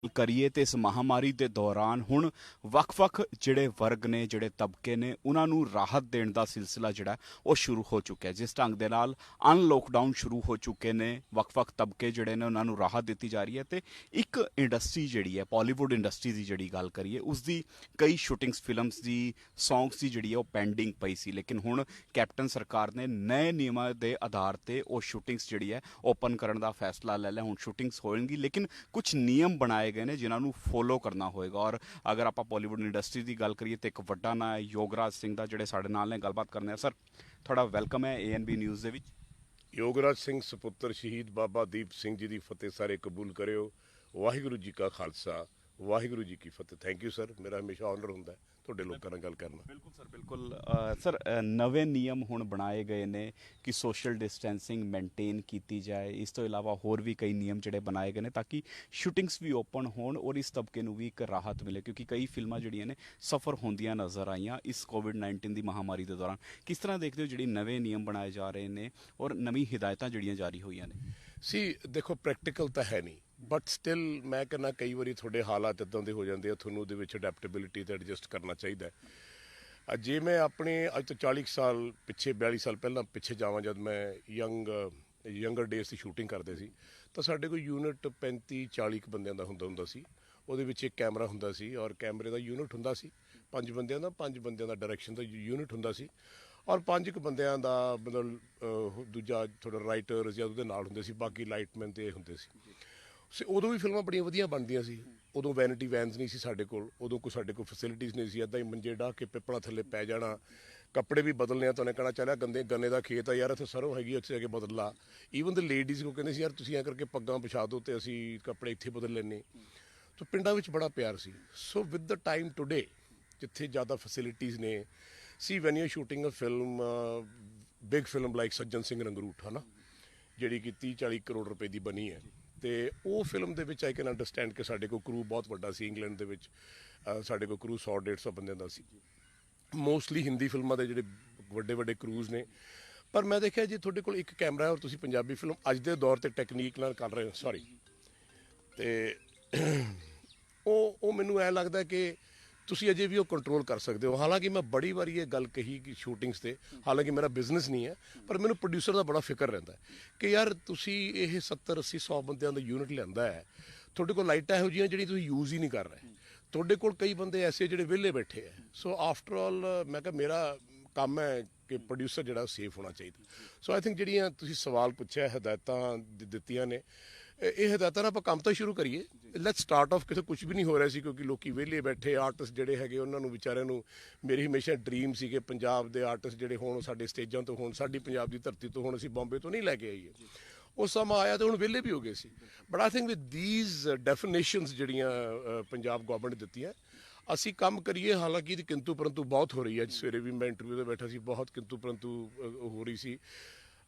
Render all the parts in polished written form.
ਕਰੀਏ ਤੇ ਇਸ ਮਹਾਮਾਰੀ ਦੇ ਦੌਰਾਨ ਹੁਣ ਵੱਖ-ਵੱਖ ਜਿਹੜੇ ਵਰਗ ਨੇ ਜਿਹੜੇ ਤਬਕੇ ਨੇ ਉਹਨਾਂ ਨੂੰ ਰਾਹਤ ਦੇਣ ਦਾ ਸਿਲਸਿਲਾ ਜਿਹੜਾ ਉਹ ਸ਼ੁਰੂ ਹੋ ਚੁੱਕਿਆ ਜਿਸ ਢੰਗ ਦੇ ਨਾਲ ਅਨਲੋਕਡਾਊਨ ਸ਼ੁਰੂ ਹੋ ਚੁੱਕੇ ਨੇ ਵੱਖ-ਵੱਖ ਤਬਕੇ ਜਿਹੜੇ ਨੇ ਉਹਨਾਂ ਨੂੰ ਰਾਹਤ ਦਿੱਤੀ ਜਾ ਰਹੀ ਹੈ ਤੇ ਇੱਕ ਇੰਡਸਟਰੀ ਜਿਹੜੀ ਹੈ ਬਾਲੀਵੁੱਡ ਇੰਡਸਟਰੀ ਦੀ ਜਿਹੜੀ ਗੱਲ ਕਰੀਏ ਉਸ ਦੀ ਕਈ ਸ਼ੂਟਿੰਗਸ ਫਿਲਮਸ ਦੀ ਸੌਂਗਸ ਦੀ ਜਿਹੜੀ ਹੈ ਉਹ ਪੈਂਡਿੰਗ ਪਈ ਸੀ ਲੇਕਿਨ ਹੁਣ ਕੈਪਟਨ ਸਰਕਾਰ ਨੇ ਨਏ ਨਿਯਮਾਂ ਦੇ ਆਧਾਰ ਤੇ ਉਹ ਸ਼ੂਟਿੰਗਸ ਜਿਹੜੀ ਹੈ ਓਪਨ ਕਰਨ ਦਾ ਫੈਸਲਾ ਲੈ ਲਿਆ ਹੁਣ ਸ਼ੂਟਿੰਗਸ ਹੋਣਗੀ ਲੇਕਿਨ ਕੁਝ ਨਿਯਮ ਬਣਾਏ ਗਏ ਨੇ ਜਿਨ੍ਹਾਂ ਨੂੰ ਫੋਲੋ ਕਰਨਾ ਹੋਏਗਾ ਔਰ ਅਗਰ ਆਪਾਂ ਬਾਲੀਵੁੱਡ ਇੰਡਸਟਰੀ ਦੀ ਗੱਲ ਕਰੀਏ ਤੇ ਇੱਕ ਵੱਡਾ ਨਾਂ ਹੈ ਯੋਗਰਾਜ ਸਿੰਘ ਦਾ ਜਿਹੜੇ ਸਾਡੇ ਨਾਲ ਨੇ ਗੱਲਬਾਤ ਕਰਨੇ ਆ ਸਰ ਤੁਹਾਡਾ ਵੈਲਕਮ ਹੈ ANB ਨਿਊਜ਼ ਦੇ ਵਿੱਚ। ਯੋਗਰਾਜ ਸਿੰਘ ਸੁਪੁੱਤਰ ਸ਼ਹੀਦ ਬਾਬਾ ਦੀਪ ਸਿੰਘ ਜੀ ਦੀ ਫਤਿਹ ਸਾਰੇ ਕਬੂਲ ਕਰਿਓ। ਵਾਹਿਗੁਰੂ ਜੀ ਕਾ ਖਾਲਸਾ ਵਾਹਿਗੁਰੂ ਜੀ ਕੀ ਫਤਿਹ। ਥੈਂਕ ਯੂ ਸਰ, ਮੇਰਾ ਹਮੇਸ਼ਾ ਆਨਰ ਹੁੰਦਾ ਤੁਹਾਡੇ ਲੋਕਾਂ ਨਾਲ ਗੱਲ ਕਰਨਾ। ਬਿਲਕੁਲ ਸਰ ਬਿਲਕੁਲ ਸਰ ਨਵੇਂ ਨਿਯਮ ਹੁਣ ਬਣਾਏ ਗਏ ਨੇ ਕਿ ਸੋਸ਼ਲ ਡਿਸਟੈਂਸਿੰਗ ਮੇਨਟੇਨ ਕੀਤੀ ਜਾਏ ਇਸ ਤੋਂ ਇਲਾਵਾ ਹੋਰ ਵੀ ਕਈ ਨਿਯਮ ਜਿਹੜੇ ਬਣਾਏ ਗਏ ਨੇ ਤਾਂ ਕਿ ਸ਼ੂਟਿੰਗਸ ਵੀ ਓਪਨ ਹੋਣ ਔਰ ਇਸ ਤਬਕੇ ਨੂੰ ਵੀ ਇੱਕ ਰਾਹਤ ਮਿਲੇ ਕਿਉਂਕਿ ਕਈ ਫਿਲਮਾਂ ਜਿਹੜੀਆਂ ਨੇ ਸਫਰ ਹੁੰਦੀਆਂ ਨਜ਼ਰ ਆਈਆਂ ਇਸ ਕੋਵਿਡ-19 ਦੀ ਮਹਾਮਾਰੀ ਦੇ ਦੌਰਾਨ। ਕਿਸ ਤਰ੍ਹਾਂ ਦੇਖਦੇ ਹੋ ਜਿਹੜੀ ਨਵੇਂ ਨਿਯਮ ਬਣਾਏ ਜਾ ਰਹੇ ਨੇ ਔਰ ਨਵੀਂ ਹਿਦਾਇਤਾਂ ਜਿਹੜੀਆਂ ਜਾਰੀ ਹੋਈਆਂ ਨੇ? ਸੀ ਦੇਖੋ ਪ੍ਰੈਕਟੀਕਲ ਤਾਂ ਹੈ ਨਹੀਂ ਬਟ ਸਟਿਲ ਮੈਂ ਕਹਿੰਦਾ ਕਈ ਵਾਰੀ ਤੁਹਾਡੇ ਹਾਲਾਤ ਇੱਦਾਂ ਦੇ ਹੋ ਜਾਂਦੇ ਆ ਤੁਹਾਨੂੰ ਉਹਦੇ ਵਿੱਚ ਅਡੈਪਟੇਬਿਲਿਟੀ ਤੇ ਐਡਜਸਟ ਕਰਨਾ ਚਾਹੀਦਾ। ਜੇ ਮੈਂ ਆਪਣੇ ਅੱਜ ਤੋਂ 40 ਸਾਲ ਪਿੱਛੇ 42 ਸਾਲ ਪਹਿਲਾਂ ਪਿੱਛੇ ਜਾਵਾਂ ਜਦ ਮੈਂ ਯੰਗਰ ਡੇਜ਼ ਦੀ ਸ਼ੂਟਿੰਗ ਕਰਦੇ ਸੀ ਤਾਂ ਸਾਡੇ ਕੋਲ ਯੂਨਿਟ 35-40 ਬੰਦਿਆਂ ਦਾ ਹੁੰਦਾ ਸੀ। ਉਹਦੇ ਵਿੱਚ ਇੱਕ ਕੈਮਰਾ ਹੁੰਦਾ ਸੀ ਔਰ ਕੈਮਰੇ ਦਾ ਯੂਨਿਟ ਹੁੰਦਾ ਸੀ 5 ਬੰਦਿਆਂ ਦਾ ਡਾਇਰੈਕਸ਼ਨ ਦਾ ਯੂਨਿਟ ਹੁੰਦਾ ਸੀ ਔਰ 5 ਬੰਦਿਆਂ ਦਾ ਮਤਲਬ ਦੂਜਾ ਥੋੜਾ ਰਾਈਟਰ ਜਾਂ ਉਹਦੇ ਨਾਲ ਹੁੰਦੇ ਸੀ ਬਾਕੀ ਲਾਈਟਮੈਨ ਤੇ ਹੁੰਦੇ ਸੀ। ਉਦੋਂ ਵੀ ਫਿਲਮਾਂ ਬੜੀਆਂ ਵਧੀਆ ਬਣਦੀਆਂ ਸੀ। ਉਦੋਂ ਵੈਨਿਟੀ ਵੈਨਸ ਨਹੀਂ ਸੀ ਸਾਡੇ ਕੋਲ, ਉਦੋਂ ਕੋਈ ਸਾਡੇ ਕੋਲ ਫੈਸਿਲਿਟੀਜ਼ ਨਹੀਂ ਸੀ। ਇੱਦਾਂ ਹੀ ਮੰਜੇ ਢਾਹ ਕੇ ਪਿੱਪਲਾਂ ਥੱਲੇ ਪੈ ਜਾਣਾ, ਕੱਪੜੇ ਵੀ ਬਦਲਨੇ ਆ। ਤੁਹਾਨੂੰ ਕਹਿਣਾ ਚਾਹਿਆ ਗੰਨੇ ਦਾ ਖੇਤ ਆ ਯਾਰ ਇੱਥੇ ਸਰੋਂ ਹੈਗੀ ਉੱਥੇ ਜਾ ਕੇ ਬਦਲ ਲਾ। ਈਵਨ ਦ ਲੇਡੀਜ਼ ਕੋ ਕਹਿੰਦੇ ਸੀ ਯਾਰ ਤੁਸੀਂ ਐਂ ਕਰਕੇ ਪੱਗਾਂ ਵਿਛਾ ਦਿਓ ਤੇ ਅਸੀਂ ਕੱਪੜੇ ਇੱਥੇ ਬਦਲ ਲੈਂਦੇ। ਤਾਂ ਪਿੰਡਾਂ ਵਿੱਚ ਬੜਾ ਪਿਆਰ ਸੀ। So with the time today ਜਿੱਥੇ ਜ਼ਿਆਦਾ ਫੈਸਿਲਿਟੀਜ਼ ਨੇ ਸੀ when you shooting a film big film like Sajjan Singh Rangroot ਹੈ ਨਾ ਜਿਹੜੀ ਕਿ 30-40 ਕਰੋੜ ਰੁਪਏ ਦੀ ਬਣੀ ਹੈ ਤੇ ਉਹ ਫਿਲਮ ਦੇ ਵਿੱਚ ਆਈ ਕੈਨ ਅੰਡਰਸਟੈਂਡ ਕਿ ਸਾਡੇ ਕੋਲ ਕਰੂ ਬਹੁਤ ਵੱਡਾ ਸੀ। ਇੰਗਲੈਂਡ ਦੇ ਵਿੱਚ ਸਾਡੇ ਕੋਲ ਕਰੂ 100-150 ਬੰਦਿਆਂ ਦਾ ਸੀ। ਮੋਸਟਲੀ ਹਿੰਦੀ ਫਿਲਮਾਂ ਦੇ ਜਿਹੜੇ ਵੱਡੇ ਕਰੂਜ਼ ਨੇ ਪਰ ਮੈਂ ਦੇਖਿਆ ਜੇ ਤੁਹਾਡੇ ਕੋਲ ਇੱਕ ਕੈਮਰਾ ਹੈ ਔਰ ਤੁਸੀਂ ਪੰਜਾਬੀ ਫਿਲਮ ਅੱਜ ਦੇ ਦੌਰ ਤੇ ਟੈਕਨੀਕ ਨਾਲ ਕਰ ਰਹੇ ਹੋ ਸੌਰੀ ਤੇ ਉਹ ਮੈਨੂੰ ਐਂ ਲੱਗਦਾ ਕਿ ਤੁਸੀਂ ਅਜੇ ਵੀ ਉਹ ਕੰਟਰੋਲ ਕਰ ਸਕਦੇ ਹੋ। ਹਾਲਾਂਕਿ ਮੈਂ ਬੜੀ ਵਾਰੀ ਇਹ ਗੱਲ ਕਹੀ ਕਿ ਸ਼ੂਟਿੰਗਸ ਤੇ ਹਾਲਾਂਕਿ ਮੇਰਾ ਬਿਜ਼ਨਸ ਨਹੀਂ ਹੈ ਪਰ ਮੈਨੂੰ ਪ੍ਰੋਡਿਊਸਰ ਦਾ ਬੜਾ ਫਿਕਰ ਰਹਿੰਦਾ ਕਿ ਯਾਰ ਤੁਸੀਂ ਇਹ 70-80-100 ਬੰਦਿਆਂ ਦਾ ਯੂਨਿਟ ਲਿਆਂਦਾ ਹੈ ਤੁਹਾਡੇ ਕੋਲ ਲਾਈਟਾਂ ਇਹੋ ਜਿਹੀਆਂ ਜਿਹੜੀ ਤੁਸੀਂ ਯੂਜ਼ ਹੀ ਨਹੀਂ ਕਰ ਰਹੇ। ਤੁਹਾਡੇ ਕੋਲ ਕਈ ਬੰਦੇ ਐਸੇ ਜਿਹੜੇ ਵਿਹਲੇ ਬੈਠੇ ਹੈ। ਸੋ ਆਫਟਰ ਆਲ ਮੈਂ ਕਿਹਾ ਮੇਰਾ ਕੰਮ ਹੈ ਕਿ ਪ੍ਰੋਡਿਊਸਰ ਜਿਹੜਾ ਸੇਫ ਹੋਣਾ ਚਾਹੀਦਾ। ਸੋ ਆਈ ਥਿੰਕ ਜਿਹੜੀਆਂ ਤੁਸੀਂ ਸਵਾਲ ਪੁੱਛਿਆ ਹਦਾਇਤਾਂ ਦਿੱਤੀਆਂ ਨੇ ਇਹ ਹਦਾਇਤਾਂ ਨਾਲ ਆਪਾਂ ਕੰਮ ਤਾਂ ਸ਼ੁਰੂ ਕਰੀਏ। ਲੈਟਸ ਸਟਾਰਟ ਆਫ ਕਿਤੇ ਕੁਝ ਵੀ ਨਹੀਂ ਹੋ ਰਿਹਾ ਸੀ ਕਿਉਂਕਿ ਲੋਕੀ ਵਿਹਲੇ ਬੈਠੇ ਆਰਟਿਸਟ ਜਿਹੜੇ ਹੈਗੇ ਉਹਨਾਂ ਨੂੰ ਵਿਚਾਰਿਆਂ ਨੂੰ ਮੇਰੀ ਹਮੇਸ਼ਾ ਡਰੀਮ ਸੀ ਕਿ ਪੰਜਾਬ ਦੇ ਆਰਟਿਸਟ ਜਿਹੜੇ ਹੋਣ ਸਾਡੇ ਸਟੇਜਾਂ ਤੋਂ ਹੋਣ ਸਾਡੀ ਪੰਜਾਬ ਦੀ ਧਰਤੀ ਤੋਂ ਹੁਣ ਅਸੀਂ ਬੰਬੇ ਤੋਂ ਨਹੀਂ ਲੈ ਕੇ ਆਈਏ। ਉਹ ਸਮਾਂ ਆਇਆ ਤੇ ਹੁਣ ਵਿਹਲੇ ਵੀ ਹੋ ਗਏ ਸੀ but I think with these definitions ਜਿਹੜੀਆਂ ਪੰਜਾਬ ਗਵਰਨਮੈਂਟ ਦਿੱਤੀਆਂ ਅਸੀਂ ਕੰਮ ਕਰੀਏ। ਹਾਲਾਂਕਿ ਇਹਦੀ ਕਿੰਤੂ ਪਰੰਤੂ ਬਹੁਤ ਹੋ ਰਹੀ ਹੈ। ਅੱਜ ਸਵੇਰੇ ਵੀ ਮੈਂ ਇੰਟਰਵਿਊ 'ਤੇ ਬੈਠਾ ਸੀ ਬਹੁਤ ਕਿੰਤੂ ਪਰੰਤੂ ਹੋ ਰਹੀ ਸੀ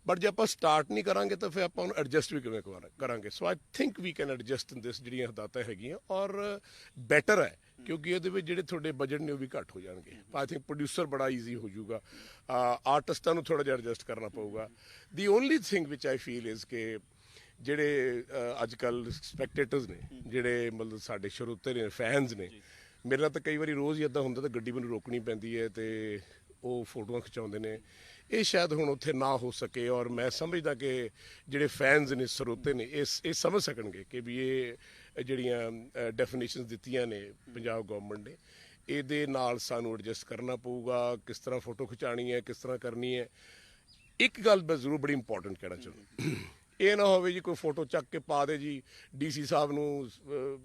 ਬਟ ਜੇ ਆਪਾਂ ਸਟਾਰਟ ਨਹੀਂ ਕਰਾਂਗੇ ਤਾਂ ਫਿਰ ਆਪਾਂ ਉਹਨੂੰ ਐਡਜਸਟ ਵੀ ਕਿਵੇਂ ਕਰਾਂਗੇ। So I think we can adjust in this ਜਿਹੜੀਆਂ ਹਦਾਇਤਾਂ ਹੈਗੀਆਂ ਔਰ ਬੈਟਰ ਹੈ ਕਿਉਂਕਿ ਇਹਦੇ ਵਿੱਚ ਜਿਹੜੇ ਤੁਹਾਡੇ ਬਜਟ ਨੇ ਉਹ ਵੀ ਘੱਟ ਹੋ ਜਾਣਗੇ। ਆਈ ਥਿੰਕ ਪ੍ਰੋਡਿਊਸਰ ਬੜਾ ਈਜ਼ੀ ਹੋ ਜਾਊਗਾ। ਆਰਟਿਸਟਾਂ ਨੂੰ ਥੋੜ੍ਹਾ ਜਿਹਾ ਐਡਜਸਟ ਕਰਨਾ ਪਊਗਾ। ਦੀ only thing which I feel is ਕਿ ਜਿਹੜੇ ਅੱਜ ਕੱਲ੍ਹ ਸਪੈਕਟੇਟਰਸ ਨੇ ਜਿਹੜੇ ਮਤਲਬ ਸਾਡੇ ਸਰੋਤੇ ਨੇ ਫੈਨਸ ਨੇ ਮੇਰੇ ਨਾਲ ਤਾਂ ਕਈ ਵਾਰੀ ਰੋਜ਼ ਹੀ ਇੱਦਾਂ ਹੁੰਦਾ ਤਾਂ ਗੱਡੀ ਮੈਨੂੰ ਰੋਕਣੀ ਪੈਂਦੀ ਹੈ ਤੇ ਉਹ ਫੋਟੋਆਂ ਖਿਚਾਉਂਦੇ ਨੇ। ਇਹ ਸ਼ਾਇਦ ਹੁਣ ਉੱਥੇ ਨਾ ਹੋ ਸਕੇ ਔਰ ਮੈਂ ਸਮਝਦਾ ਕਿ ਜਿਹੜੇ ਫੈਨਸ ਨੇ ਸਰੋਤੇ ਨੇ ਇਹ ਸਮਝ ਸਕਣਗੇ ਕਿ ਵੀ ਇਹ ਜਿਹੜੀਆਂ ਡੈਫੀਨੇਸ਼ਨਸ ਦਿੱਤੀਆਂ ਨੇ ਪੰਜਾਬ ਗਵਰਨਮੈਂਟ ਨੇ ਇਹਦੇ ਨਾਲ ਸਾਨੂੰ ਐਡਜਸਟ ਕਰਨਾ ਪਊਗਾ। ਕਿਸ ਤਰ੍ਹਾਂ ਫੋਟੋ ਖਿਚਾਉਣੀ ਹੈ ਕਿਸ ਤਰ੍ਹਾਂ ਕਰਨੀ ਹੈ। ਇੱਕ ਗੱਲ ਮੈਂ ਜ਼ਰੂਰ ਬੜੀ ਇੰਪੋਰਟੈਂਟ ਕਹਿਣਾ ਚਾਹੁੰਦਾ ਇਹ ਨਾ ਹੋਵੇ ਜੀ ਕੋਈ ਫੋਟੋ ਚੱਕ ਕੇ ਪਾ ਦੇ ਜੀ DC ਸਾਹਿਬ ਨੂੰ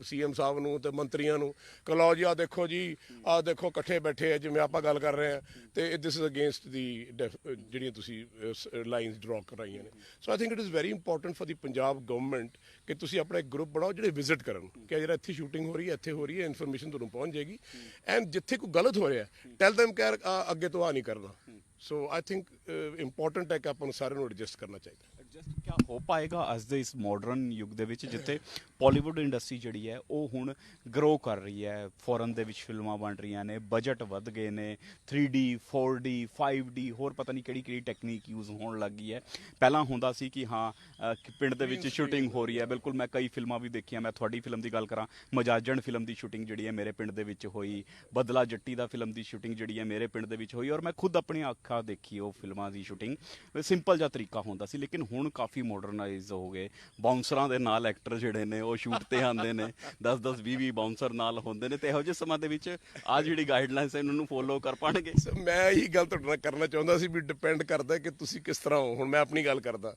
CM ਸਾਹਿਬ ਨੂੰ ਤੇ ਮੰਤਰੀਆਂ ਨੂੰ ਕਿ ਲਓ ਜੀ ਆਹ ਦੇਖੋ ਜੀ ਆਹ ਦੇਖੋ ਇਕੱਠੇ ਬੈਠੇ ਆ ਜਿਵੇਂ ਆਪਾਂ ਗੱਲ ਕਰ ਰਹੇ ਹਾਂ ਤੇ ਦਿਸ ਇਜ਼ ਅਗੇਂਸਟ ਦੀ ਜਿਹੜੀਆਂ ਤੁਸੀਂ ਲਾਈਨਸ ਡਰਾ ਕਰਾਈਆਂ ਨੇ। So I think it is very important for the Punjab government ਕਿ ਤੁਸੀਂ ਆਪਣਾ ਇੱਕ ਗਰੁੱਪ ਬਣਾਓ ਜਿਹੜੇ ਵਿਜ਼ਿਟ ਕਰਨ ਕਿ ਜਿਹੜਾ ਇੱਥੇ ਸ਼ੂਟਿੰਗ ਹੋ ਰਹੀ ਹੈ ਇੱਥੇ ਹੋ ਰਹੀ ਹੈ ਇਨਫੋਰਮੇਸ਼ਨ ਤੁਹਾਨੂੰ ਪਹੁੰਚ ਜਾਏਗੀ ਐਂਡ ਜਿੱਥੇ ਕੋਈ ਗਲਤ ਹੋ ਰਿਹਾ ਟੈਲ ਦੈਮ ਕਿ ਅੱਗੇ ਤੋਂ ਆ ਨਹੀਂ ਕਰਨਾ। ਸੋ ਆਈ ਥਿੰਕ ਇੰਪੋਰਟੈਂਟ ਹੈ ਕਿ ਆਪਾਂ ਨੂੰ ਸਾਰਿਆਂ ਨੂੰ ਐਡਜਸਟ ਕਰਨਾ ਚਾਹੀਦਾ। ਜਸਟ ਕਿਆ ਹੋ ਪਾਏਗਾ ਅੱਜ ਦੇ ਇਸ ਮਾਡਰਨ ਯੁੱਗ ਦੇ ਵਿੱਚ ਜਿੱਥੇ ਬਾਲੀਵੁੱਡ ਇੰਡਸਟਰੀ ਜਿਹੜੀ ਹੈ ਉਹ ਹੁਣ ਗਰੋ ਕਰ ਰਹੀ ਹੈ, ਫੋਰਨ ਦੇ ਵਿੱਚ ਫਿਲਮਾਂ ਬਣ ਰਹੀਆਂ ਨੇ, ਬਜਟ ਵੱਧ ਗਏ ਨੇ, 3D 4D 5D ਹੋਰ ਪਤਾ ਨਹੀਂ ਕਿਹੜੀ ਕਿਹੜੀ ਟੈਕਨੀਕ ਯੂਜ਼ ਹੋਣ ਲੱਗ ਗਈ ਹੈ। ਪਹਿਲਾਂ ਹੁੰਦਾ ਸੀ ਕਿ ਹਾਂ ਕਿ ਪਿੰਡ ਦੇ ਵਿੱਚ ਸ਼ੂਟਿੰਗ ਹੋ ਰਹੀ ਹੈ। ਬਿਲਕੁਲ ਮੈਂ ਕਈ ਫਿਲਮਾਂ ਵੀ ਦੇਖੀਆਂ, ਮੈਂ ਤੁਹਾਡੀ ਫਿਲਮ ਦੀ ਗੱਲ ਕਰਾਂ, ਮਜਾਜਣ ਫਿਲਮ ਦੀ ਸ਼ੂਟਿੰਗ ਜਿਹੜੀ ਹੈ ਮੇਰੇ ਪਿੰਡ ਦੇ ਵਿੱਚ ਹੋਈ, ਬਦਲਾ ਜੱਟੀ ਦਾ ਫਿਲਮ ਦੀ ਸ਼ੂਟਿੰਗ ਜਿਹੜੀ ਹੈ ਮੇਰੇ ਪਿੰਡ ਦੇ ਵਿੱਚ ਹੋਈ, ਔਰ ਮੈਂ ਖੁਦ ਆਪਣੀਆਂ ਅੱਖਾਂ ਦੇਖੀ ਉਹ ਫਿਲਮਾਂ ਦੀ ਸ਼ੂਟਿੰਗ। ਸਿੰਪਲ ਜਿਹਾ ਤਰੀਕਾ ਹੁੰਦਾ ਸੀ, ਲੇਕਿਨ ਹੁਣ ਕਾਫੀ ਮਾਡਰਨਾਈਜ਼ ਹੋ ਗਏ। ਬਾਉਂਸਰਾਂ ਦੇ ਨਾਲ ਐਕਟਰ ਜਿਹੜੇ ਨੇ ਉਹ ਸ਼ੂਟ ਤੇ ਆਉਂਦੇ ਨੇ, 10-10 20-20 ਬਾਉਂਸਰ ਨਾਲ ਹੁੰਦੇ ਨੇ, ਤੇ ਇਹੋ ਜਿਹੇ ਸਮਾਂ ਦੇ ਵਿੱਚ ਆ ਜਿਹੜੀ ਗਾਈਡਲਾਈਨਸ ਹੈ ਇਹਨਾਂ ਨੂੰ ਫੋਲੋ ਕਰ ਪਾਣਗੇ। ਮੈਂ ਇਹੀ ਗੱਲ ਤੁਹਾਡੇ ਨਾਲ ਕਰਨਾ ਚਾਹੁੰਦਾ ਸੀ ਵੀ ਡਿਪੈਂਡ ਕਰਦਾ ਕਿ ਤੁਸੀਂ ਕਿਸ ਤਰ੍ਹਾਂ ਹੋ। ਹੁਣ ਮੈਂ ਆਪਣੀ ਗੱਲ ਕਰਦਾ,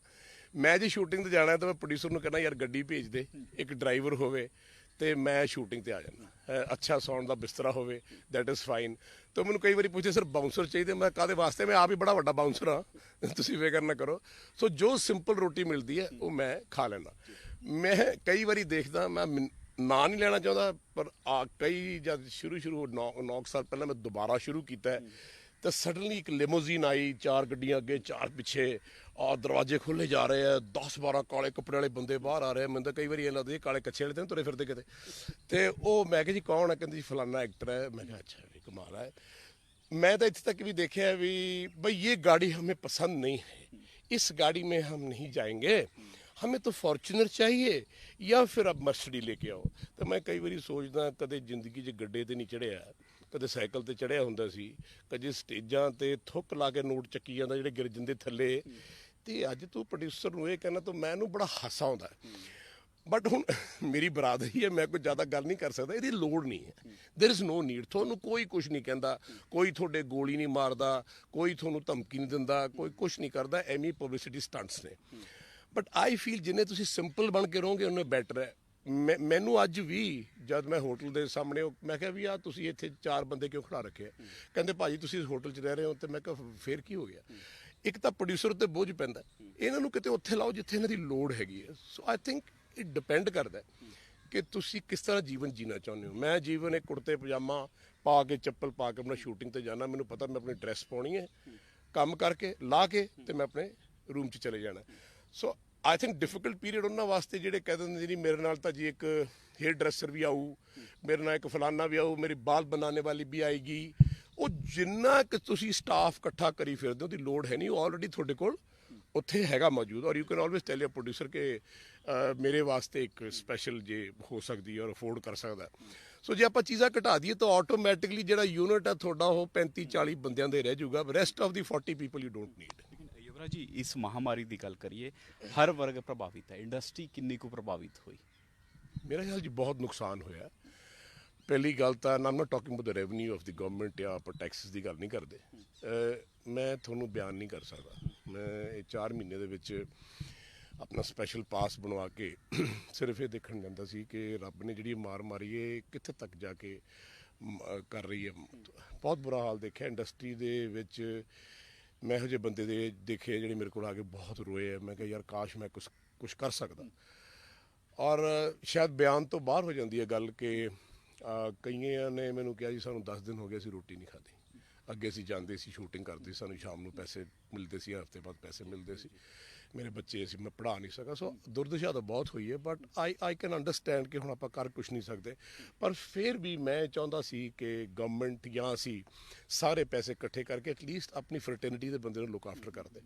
ਮੈਂ ਜੇ ਸ਼ੂਟਿੰਗ ਤੇ ਜਾਣਾ ਤਾਂ ਮੈਂ ਪ੍ਰੋਡਿਊਸਰ ਨੂੰ ਕਹਿੰਦਾ ਯਾਰ ਗੱਡੀ ਭੇਜ ਦੇ, ਇੱਕ ਡਰਾਈਵਰ ਹੋਵੇ ਤੇ ਮੈਂ ਸ਼ੂਟਿੰਗ ਤੇ ਆ ਜਾਂਦਾ, ਅੱਛਾ ਸਾਊਂਡ ਦਾ ਬਿਸਤਰਾ ਹੋਵੇ, ਦੈਟ ਇਜ਼ ਫਾਈਨ। ਤਾਂ ਮੈਨੂੰ ਕਈ ਵਾਰੀ ਪੁੱਛੇ ਸਰ ਬਾਉਂਸਰ ਚਾਹੀਦੇ, ਮੈਂ ਕਾਹਦੇ ਵਾਸਤੇ, ਮੈਂ ਆਪ ਹੀ ਬੜਾ ਵੱਡਾ ਬਾਉਂਸਰ ਹਾਂ, ਤੁਸੀਂ ਫਿਕਰ ਨਾ ਕਰੋ। ਸੋ ਜੋ ਸਿੰਪਲ ਰੋਟੀ ਮਿਲਦੀ ਹੈ ਉਹ ਮੈਂ ਖਾ ਲੈਂਦਾ। ਮੈਂ ਕਈ ਵਾਰੀ ਦੇਖਦਾ, ਮੈਂ ਨਾਂ ਨਹੀਂ ਲੈਣਾ ਚਾਹੁੰਦਾ, ਪਰ ਕਈ ਜਦ ਸ਼ੁਰੂ 9 ਸਾਲ ਪਹਿਲਾਂ ਮੈਂ ਦੁਬਾਰਾ ਸ਼ੁਰੂ ਕੀਤਾ ਹੈ ਤਾਂ ਸਡਨਲੀ ਇੱਕ ਲਿਮੋਜ਼ੀਨ ਆਈ, 4 ਗੱਡੀਆਂ ਅੱਗੇ 4 ਪਿੱਛੇ, ਦਰਵਾਜ਼ੇ ਖੋਲ੍ਹੇ ਜਾ ਰਹੇ ਆ, 10-12 ਕਾਲੇ ਕੱਪੜੇ ਵਾਲੇ ਬੰਦੇ ਬਾਹਰ ਆ ਰਹੇ। ਮੈਨੂੰ ਤਾਂ ਕਈ ਵਾਰੀ ਇਹ ਲੱਗਦਾ ਕਾਲੇ ਕੱਛੇ ਵਾਲੇ ਤਾਂ ਤੁਰੇ ਫਿਰਦੇ ਕਿਤੇ। ਤੇ ਉਹ ਮੈਂ ਕਿਹਾ ਜੀ ਕੌਣ ਹੈ, ਕਹਿੰਦੇ ਜੀ ਫਲਾਨਾ ਐਕਟਰ ਹੈ। ਮੈਂ ਕਿਹਾ ਅੱਛਾ ਵੀ ਕਮਾਲ ਹੈ। मैं तो इतने तक भी देखे है भी भाई ये गाड़ी हमें पसंद नहीं है, इस गाड़ी में हम नहीं जाएंगे, हमें तो फॉर्चूनर चाहिए या फिर अब मर्सिडी लेके आओ। तो मैं कई बार सोचदा कदे जिंदगी 'च गड्डे ते नहीं चढ़िया, कदे साइकिल ते चढ़िया हुंदा सी, कदे स्टेजां ते थुक ला के नोट चक्की जांदा जिहड़े गिर जांदे थल्ले। ते अज तू प्रोड्यूसर नूं इह कहना तो मैनूं बड़ा हासा आउंदा। बट हुण मेरी बरादरी है, मैं कोई ज़्यादा गल नहीं कर सकता, ਇਹਦੀ ਲੋੜ ਨਹੀਂ ਹੈ। There is no need. ਤੁਹਾਨੂੰ ਕੋਈ ਕੁਛ ਨਹੀਂ ਕਹਿੰਦਾ, ਕੋਈ ਤੁਹਾਡੇ ਗੋਲੀ ਨਹੀਂ ਮਾਰਦਾ, ਕੋਈ ਤੁਹਾਨੂੰ ਧਮਕੀ ਨਹੀਂ ਦਿੰਦਾ, ਕੋਈ ਕੁਛ ਨਹੀਂ ਕਰਦਾ, ਐਵੇਂ ਪਬਲਿਸਿਟੀ ਸਟੰਟਸ ਨੇ। ਬਟ ਆਈ ਫੀਲ ਜਿੰਨੇ ਤੁਸੀਂ ਸਿੰਪਲ ਬਣ ਕੇ ਰਹੋਗੇ ਉਹਨੇ ਬੈਟਰ ਹੈ। ਮੈਨੂੰ ਅੱਜ ਵੀ ਜਦ ਮੈਂ ਹੋਟਲ ਦੇ ਸਾਹਮਣੇ ਮੈਂ ਕਿਹਾ ਵੀ ਆ ਤੁਸੀਂ ਇੱਥੇ 4 ਬੰਦੇ ਕਿਉਂ ਖੜਾ ਰੱਖੇ? ਕਹਿੰਦੇ ਭਾਜੀ ਤੁਸੀਂ ਹੋਟਲ 'ਚ ਰਹਿ ਰਹੇ ਹੋ। ਤੇ ਮੈਂ ਕਿਹਾ ਫੇਰ ਕੀ ਹੋ ਗਿਆ? ਇੱਕ ਤਾਂ ਪ੍ਰੋਡਿਊਸਰ ਉੱਤੇ ਬੋਝ ਪੈਂਦਾ, ਇਹਨਾਂ ਨੂੰ ਕਿਤੇ ਉੱਥੇ ਲਾਓ ਜਿੱਥੇ ਇਹਨਾਂ ਦੀ ਲੋੜ ਹੈਗੀ ਹੈ। ਸੋ ਆਈ ਥਿੰਕ ਇਹ ਡਿਪੈਂਡ ਕਰਦਾ ਕਿ ਤੁਸੀਂ ਕਿਸ ਤਰ੍ਹਾਂ ਜੀਵਨ ਜੀਣਾ ਚਾਹੁੰਦੇ ਹੋ। ਮੈਂ ਜੀਵਨ ਇੱਕ ਕੁੜਤੇ ਪਜਾਮਾ ਪਾ ਕੇ, ਚੱਪਲ ਪਾ ਕੇ ਆਪਣਾ ਸ਼ੂਟਿੰਗ ਤੇ ਜਾਣਾ, ਮੈਨੂੰ ਪਤਾ ਮੈਂ ਆਪਣੀ ਡਰੈਸ ਪਾਉਣੀ ਹੈ, ਕੰਮ ਕਰਕੇ ਲਾ ਕੇ ਤੇ ਮੈਂ ਆਪਣੇ ਰੂਮ 'ਚ ਚਲੇ ਜਾਣਾ। ਸੋ ਆਈ ਥਿੰਕ ਡਿਫਿਕਲਟ ਪੀਰੀਅਡ ਉਹਨਾਂ ਵਾਸਤੇ ਜਿਹੜੇ ਕਹਿ ਦਿੰਦੇ ਜੀ ਮੇਰੇ ਨਾਲ ਤਾਂ ਜੀ ਇੱਕ ਹੇਅਰ ਡਰੈਸਰ ਵੀ ਆਊ, ਮੇਰੇ ਨਾਲ ਇੱਕ ਫਲਾਨਾ ਵੀ ਆਊ, ਮੇਰੀ ਬਾਲ ਬਣਾਉਣੇ ਵਾਲੀ ਵੀ ਆਏਗੀ। ਉਹ ਜਿੰਨਾ ਕਿ ਤੁਸੀਂ ਸਟਾਫ ਇਕੱਠਾ ਕਰੀ ਫਿਰਦੇ ਹੋ ਉਹਦੀ ਲੋੜ ਹੈ ਨਹੀਂ, ਉਹ ਆਲਰੇਡੀ ਤੁਹਾਡੇ ਕੋਲ ਉੱਥੇ ਹੈਗਾ ਮੌਜੂਦ। ਔਰ you can always tell your producer ਕਿ ਮੇਰੇ ਵਾਸਤੇ ਇੱਕ ਸਪੈਸ਼ਲ ਜੇ ਹੋ ਸਕਦੀ ਹੈ ਔਰ ਅਫੋਰਡ ਕਰ ਸਕਦਾ। ਸੋ ਜੇ ਆਪਾਂ ਚੀਜ਼ਾਂ ਘਟਾ ਦਈਏ ਤਾਂ ਆਟੋਮੈਟਿਕਲੀ ਜਿਹੜਾ ਯੂਨਿਟ ਹੈ ਤੁਹਾਡਾ ਉਹ 35-40 ਬੰਦਿਆਂ ਦੇ ਰਹਿ ਜਾਊਗਾ। Rest of the 40 people you don't need. Yuvraj ji, ਇਸ ਮਹਾਮਾਰੀ ਦੀ ਗੱਲ ਕਰੀਏ, ਹਰ ਵਰਗ ਪ੍ਰਭਾਵਿਤ ਹੈ, ਇੰਡਸਟਰੀ ਕਿੰਨੀ ਕੁ ਪ੍ਰਭਾਵਿਤ ਹੋਈ? ਮੇਰਾ ਖਿਆਲ ਜੀ ਬਹੁਤ ਨੁਕਸਾਨ ਹੋਇਆ। ਪਹਿਲੀ ਗੱਲ ਤਾਂ I'm not talking about the revenue of the government ਜਾਂ ਆਪਾਂ ਟੈਕਸਿਸ ਦੀ ਗੱਲ ਨਹੀਂ ਕਰਦੇ। ਮੈਂ ਤੁਹਾਨੂੰ ਬਿਆਨ ਨਹੀਂ ਕਰ ਸਕਦਾ। ਮੈਂ ਇਹ 4 ਮਹੀਨੇ ਦੇ ਵਿੱਚ ਆਪਣਾ ਸਪੈਸ਼ਲ ਪਾਸ ਬਣਵਾ ਕੇ ਸਿਰਫ ਇਹ ਦੇਖਣ ਜਾਂਦਾ ਸੀ ਕਿ ਰੱਬ ਨੇ ਜਿਹੜੀ ਮਾਰ ਮਾਰੀ ਹੈ ਕਿੱਥੇ ਤੱਕ ਜਾ ਕੇ ਕਰ ਰਹੀ ਹੈ। ਬਹੁਤ ਬੁਰਾ ਹਾਲ ਦੇਖਿਆ ਇੰਡਸਟਰੀ ਦੇ ਵਿੱਚ। ਮੈਂ ਇਹੋ ਜਿਹੇ ਬੰਦੇ ਦੇ ਦੇਖੇ ਜਿਹੜੇ ਮੇਰੇ ਕੋਲ ਆ ਕੇ ਬਹੁਤ ਰੋਏ ਆ। ਮੈਂ ਕਿਹਾ ਯਾਰ ਕਾਸ਼ ਮੈਂ ਕੁਛ ਕਰ ਸਕਦਾ। ਔਰ ਸ਼ਾਇਦ ਬਿਆਨ ਤੋਂ ਬਾਹਰ ਹੋ ਜਾਂਦੀ ਹੈ ਗੱਲ ਕਿ ਕਈਆਂ ਨੇ ਮੈਨੂੰ ਕਿਹਾ ਜੀ ਸਾਨੂੰ 10 ਦਿਨ ਹੋ ਗਏ ਅਸੀਂ ਰੋਟੀ ਨਹੀਂ ਖਾਧੀ। ਅੱਗੇ ਅਸੀਂ ਜਾਂਦੇ ਸੀ, ਸ਼ੂਟਿੰਗ ਕਰਦੇ, ਸਾਨੂੰ ਸ਼ਾਮ ਨੂੰ ਪੈਸੇ ਮਿਲਦੇ ਸੀ, ਹਫ਼ਤੇ ਬਾਅਦ ਪੈਸੇ ਮਿਲਦੇ ਸੀ। ਮੇਰੇ ਬੱਚੇ ਸੀ, ਮੈਂ ਪੜ੍ਹਾ ਨਹੀਂ ਸਕਾਂ। ਸੋ ਦੁਰਦਸ਼ਾ ਤਾਂ ਬਹੁਤ ਹੋਈ ਹੈ। ਬਟ ਆਈ ਕੈਨ ਅੰਡਰਸਟੈਂਡ ਕਿ ਹੁਣ ਆਪਾਂ ਕਰ ਕੁਛ ਨਹੀਂ ਸਕਦੇ। ਪਰ ਫਿਰ ਵੀ ਮੈਂ ਚਾਹੁੰਦਾ ਸੀ ਕਿ ਗਵਰਨਮੈਂਟ ਜਾਂ ਅਸੀਂ ਸਾਰੇ ਪੈਸੇ ਇਕੱਠੇ ਕਰਕੇ ਐਟਲੀਸਟ ਆਪਣੀ ਫਰਟਰਨਿਟੀ ਦੇ ਬੰਦੇ ਨੂੰ ਲੁੱਕ ਆਫਟਰ ਕਰਦੇ।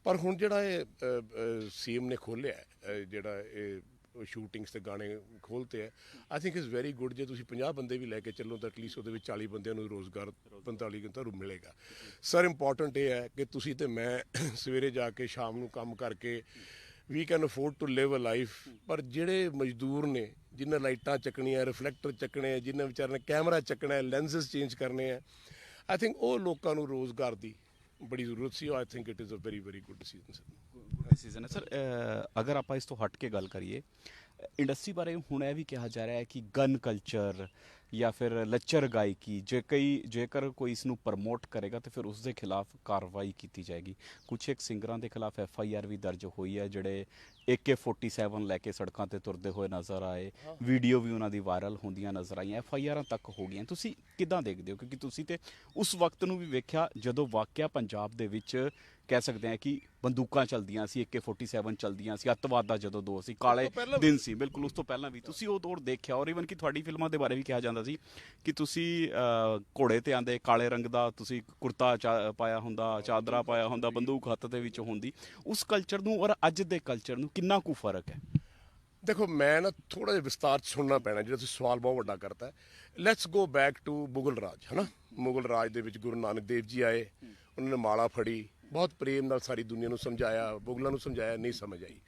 ਪਰ ਹੁਣ ਜਿਹੜਾ ਇਹ ਸੀਐਮ ਨੇ ਖੋਲ੍ਹਿਆ ਜਿਹੜਾ ਇਹ ਸ਼ੂਟਿੰਗਸ ਤੇ ਗਾਣੇ ਖੋਲ੍ਹਤੇ ਹੈ, I think is very good. ਜੇ ਤੁਸੀਂ 50 ਬੰਦੇ ਵੀ ਲੈ ਕੇ ਚੱਲੋ ਤਾਂ ਐਟਲੀਸਟ ਉਹਦੇ ਵਿੱਚ 40 ਬੰਦਿਆਂ ਨੂੰ ਰੋਜ਼ਗਾਰ 45 ਘੰਟਾ ਰੂ ਮਿਲੇਗਾ। ਸਰ ਇੰਪੋਰਟੈਂਟ ਇਹ ਹੈ ਕਿ ਤੁਸੀਂ ਤੇ ਮੈਂ ਸਵੇਰੇ ਜਾ ਕੇ ਸ਼ਾਮ ਨੂੰ ਕੰਮ ਕਰਕੇ ਵੀ can afford to live a life. ਪਰ ਜਿਹੜੇ ਮਜ਼ਦੂਰ ਨੇ ਜਿਨ੍ਹਾਂ ਲਾਈਟਾਂ ਚੱਕਣੀਆਂ, ਰਿਫਲੈਕਟਰ ਚੱਕਣੇ, ਜਿਨ੍ਹਾਂ ਵਿਚਾਰਿਆਂ ਨੇ ਕੈਮਰਾ ਚੱਕਣਾ, ਲੈਂਸਸ ਚੇਂਜ ਕਰਨੇ ਆ, ਆਈ ਥਿੰਕ ਉਹ ਲੋਕਾਂ ਨੂੰ ਰੋਜ਼ਗਾਰ ਦੀ ਬੜੀ ਜ਼ਰੂਰਤ ਸੀ। I think it is a very very good decision sir. Decision ਹੈ ਸਰ। ਅਗਰ ਆਪਾਂ ਇਸ ਤੋਂ ਹਟ ਕੇ ਗੱਲ ਕਰੀਏ, ਇੰਡਸਟਰੀ ਬਾਰੇ ਹੁਣ ਇਹ ਵੀ ਕਿਹਾ ਜਾ ਰਿਹਾ ਹੈ ਕਿ ਗਨ ਕਲਚਰ, ਜਾਂ ਫਿਰ ਲੱਚਰ ਗਾਇਕੀ, ਜੇਕਰ ਕੋਈ ਇਸ ਨੂੰ ਪ੍ਰਮੋਟ ਕਰੇਗਾ ਤਾਂ ਫਿਰ ਉਸ ਦੇ ਖਿਲਾਫ ਕਾਰਵਾਈ ਕੀਤੀ ਜਾਏਗੀ। ਕੁਛ ਇੱਕ ਸਿੰਗਰਾਂ ਦੇ ਖਿਲਾਫ FIR ਵੀ ਦਰਜ ਹੋਈ ਹੈ, ਜਿਹੜੇ AK-47 ਲੈ ਕੇ ਸੜਕਾਂ ਤੇ ਤੁਰਦੇ ਹੋਏ ਨਜ਼ਰ ਆਏ, ਵੀਡੀਓ ਵੀ ਉਹਨਾਂ ਦੀ ਵਾਇਰਲ ਹੁੰਦੀਆਂ ਨਜ਼ਰ ਆਈਆਂ, FIRਾਂ ਤੱਕ ਹੋ ਗਈਆਂ। ਤੁਸੀਂ ਕਿੱਦਾਂ ਦੇਖਦੇ ਹੋ, ਕਿਉਂਕਿ ਤੁਸੀਂ ਤੇ ਉਸ ਵਕਤ ਨੂੰ ਵੀ ਵੇਖਿਆ ਜਦੋਂ ਵਾਕਿਆ ਪੰਜਾਬ ਦੇ ਵਿੱਚ ਕਹਿ ਸਕਦੇ ਹਾਂ ਕਿ ਬੰਦੂਕਾਂ ਚੱਲਦੀਆਂ ਸੀ, AK-47 ਚੱਲਦੀਆਂ ਸੀ, ਅੱਤਵਾਦ ਦਾ ਜਦੋਂ ਦੌਰ ਸੀ, ਕਾਲੇ ਦਿਨ ਸੀ, ਬਿਲਕੁਲ ਉਸ ਤੋਂ ਪਹਿਲਾਂ ਵੀ ਤੁਸੀਂ ਉਹ ਦੌਰ ਦੇਖਿਆ। ਔਰ ਈਵਨ ਕਿ ਤੁਹਾਡੀ ਫਿਲਮਾਂ ਦੇ ਬਾਰੇ ਵੀ ਕਿਹਾ ਜਾਂਦਾ ਸੀ ਕਿ ਤੁਸੀਂ ਘੋੜੇ ਤੇ ਆਂਦੇ, ਕਾਲੇ ਰੰਗ ਦਾ ਤੁਸੀਂ ਕੁੜਤਾ ਪਾਇਆ ਹੁੰਦਾ, ਚਾਦਰਾ ਪਾਇਆ ਹੁੰਦਾ, ਬੰਦੂਕ ਹੱਥ ਦੇ ਵਿੱਚ ਹੁੰਦੀ। ਉਸ ਕਲਚਰ ਨੂੰ ਔਰ ਅੱਜ ਦੇ ਕਲਚਰ ਨੂੰ ਕਿੰਨਾ ਕੁ ਫਰਕ ਹੈ? ਦੇਖੋ, ਮੈਂ ਨਾ ਥੋੜਾ ਜਿਹਾ ਵਿਸਤਾਰ 'ਚ ਸੁਣਨਾ ਪੈਣਾ, ਜਿਹੜਾ ਤੁਸੀਂ ਸਵਾਲ ਬਹੁਤ ਵੱਡਾ ਕਰਤਾ ਹੈ। Let's go back to Mughal Raj, ਹੈ ਨਾ। ਮੁਗਲ ਰਾਜ ਦੇ ਵਿੱਚ ਗੁਰੂ ਨਾਨਕ ਦੇਵ ਜੀ ਆਏ, ਉਹਨਾਂ ਨੇ ਮਾਲਾ ਫੜੀ, ਬਹੁਤ ਪ੍ਰੇਮ ਨਾਲ ਸਾਰੀ ਦੁਨੀਆ ਨੂੰ ਸਮਝਾਇਆ, ਮੁਗਲਾਂ ਨੂੰ ਸਮਝਾਇਆ, ਨਹੀਂ ਸਮਝ ਆਈ।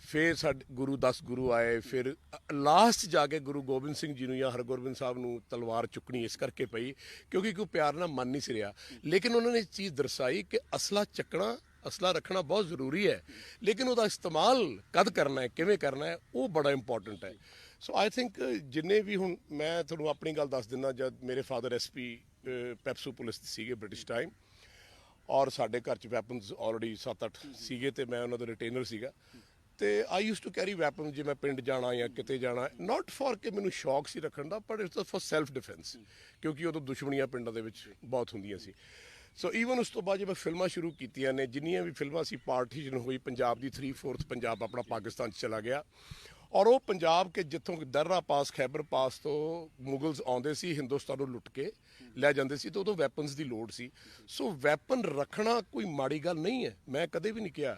ਫਿਰ ਸਾਡੇ ਗੁਰੂ 10 ਗੁਰੂ ਆਏ, ਫਿਰ ਲਾਸਟ ਜਾ ਕੇ ਗੁਰੂ ਗੋਬਿੰਦ ਸਿੰਘ ਜੀ ਨੂੰ ਜਾਂ ਹਰਗੋਬਿੰਦ ਸਾਹਿਬ ਨੂੰ ਤਲਵਾਰ ਚੁੱਕਣੀ ਇਸ ਕਰਕੇ ਪਈ ਕਿਉਂਕਿ ਕੋਈ ਪਿਆਰ ਨਾਲ ਮੰਨ ਨਹੀਂ ਸੀ ਰਿਹਾ। ਲੇਕਿਨ ਉਹਨਾਂ ਨੇ ਇਹ ਚੀਜ਼ ਦਰਸਾਈ ਕਿ ਅਸਲਾ ਚੱਕਣਾ, ਅਸਲਾ ਰੱਖਣਾ ਬਹੁਤ ਜ਼ਰੂਰੀ ਹੈ, ਲੇਕਿਨ ਉਹਦਾ ਇਸਤੇਮਾਲ ਕਦ ਕਰਨਾ ਹੈ, ਕਿਵੇਂ ਕਰਨਾ ਹੈ, ਉਹ ਬੜਾ ਇੰਪੋਰਟੈਂਟ ਹੈ। ਸੋ ਆਈ ਥਿੰਕ ਜਿੰਨੇ ਵੀ, ਹੁਣ ਮੈਂ ਤੁਹਾਨੂੰ ਆਪਣੀ ਗੱਲ ਦੱਸ ਦਿੰਦਾ, ਜਦ ਮੇਰੇ ਫਾਦਰ SP ਪੈਪਸੂ ਪੁਲਿਸ ਸੀਗੇ ਬ੍ਰਿਟਿਸ਼ ਟਾਈਮ, ਔਰ ਸਾਡੇ ਘਰ 'ਚ ਵੈਪਨਸ ਆਲਰੇਡੀ 7-8 ਸੀਗੇ ਤੇ ਮੈਂ ਉਹਨਾਂ ਦਾ ਰਿਟੇਨਰ ਸੀਗਾ। ਤੇ I used to carry weapon, ਜੇ ਮੈਂ ਪਿੰਡ ਜਾਣਾ ਜਾਂ ਕਿਤੇ ਜਾਣਾ, ਨਾਟ ਫॉर ਕਿ ਮੈਨੂੰ ਸ਼ੌਕ ਸੀ ਰੱਖਣ ਦਾ, but it's for self defence, ਕਿਉਂਕਿ ਉਦੋਂ ਦੁਸ਼ਮਣੀਆਂ ਪਿੰਡਾਂ ਦੇ ਵਿੱਚ ਬਹੁਤ ਹੁੰਦੀਆਂ ਸੀ। ਸੋ ਈਵਨ ਉਸ ਤੋਂ ਬਾਅਦ ਜੇ ਮੈਂ ਫਿਲਮਾਂ ਸ਼ੁਰੂ ਕੀਤੀਆਂ ਨੇ, ਜਿੰਨੀਆਂ ਵੀ ਫਿਲਮਾਂ ਸੀ, ਪਾਰਟੀਸ਼ਨ ਹੋਈ, ਪੰਜਾਬ ਦੀ 3/4 ਪੰਜਾਬ ਆਪਣਾ ਪਾਕਿਸਤਾਨ 'ਚ ਚਲਾ ਗਿਆ। ਔਰ ਉਹ ਪੰਜਾਬ ਕਿ ਜਿੱਥੋਂ ਦਰਰਾ ਪਾਸ, ਖੈਬਰ ਪਾਸ ਤੋਂ ਮੁਗਲਸ ਆਉਂਦੇ ਸੀ, ਹਿੰਦੁਸਤਾਨ ਨੂੰ ਲੁੱਟ ਕੇ ਲੈ ਜਾਂਦੇ ਸੀ, ਤੇ ਉਦੋਂ ਵੈਪਨਸ ਦੀ ਲੋੜ ਸੀ। ਸੋ ਵੈਪਨ ਰੱਖਣਾ ਕੋਈ ਮਾੜੀ ਗੱਲ ਨਹੀਂ ਹੈ, ਮੈਂ ਕਦੇ ਵੀ ਨਹੀਂ ਕਿਹਾ,